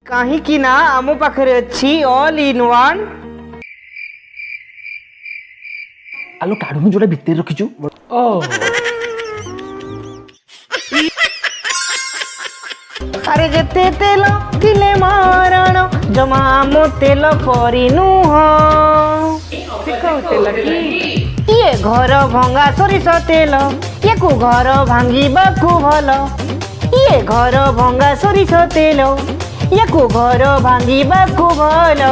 कहीं ना आम पाखे अच्छी ऑल इन वन। आलो काढुनु जोटा भितर रखिछु। ओ अरे जेते तेल दिले मारण जमा मो तेल परी नुह। तेल की ये घर भंगा सोरिष तेल ये को घर भांगिबाकू भल। ये घर भंगा सोरिष तेल ये को घर भांगिबाकू भल।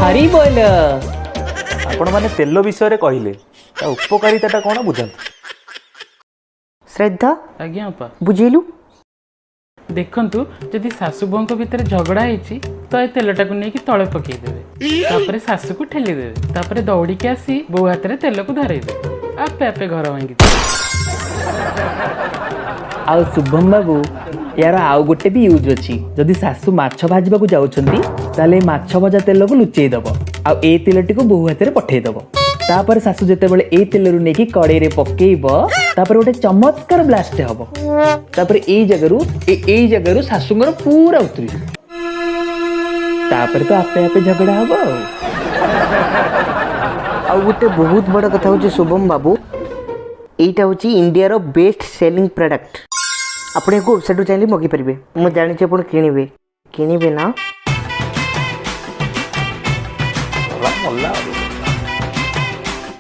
हरी बोल आपण माने तेल विषय कहले ता उपकारिता कौन बुझाते। श्रद्धा आज्ञा अपा बुझेलु। देखंतु जदि सासु बोंको भितर झगड़ा होईची तो ए तेलटा को नेकी तळे पकई देबे तापरे सासु को ठेली देबे तापरे दौड़ी के आसी बो हाथ रे तेल को धरई देबे आपे आपे घर भांगी आउ शुभम बाबू यार आउ गोटे भी यूज अच्छी जदि सासु माछ भाजबा को जाउछंती ताले माछ भजा तेल को लुचेई दबो आ ए तेलटी को बहु हाथ रे पठेई दबो तापर सासु जेते बेले ए तेल रु नेकी कड़े रे पकेइबो तापर गोटे चमत्कार ब्लास्ट हबो तापर ए जगरु सासुंगर पूरा उतरी तापर तो आपे आपे झगड़ा हबो। आ गोटे बहुत बड़ा कथा होची शुभम बाबू एटा होची इंडिया रो बेस्ट सेलिंग प्रोडक्ट। आपण को वेबसाइट चाहिए मगी परिबे मु जानि छ आपण किनिबे ना। मल्ला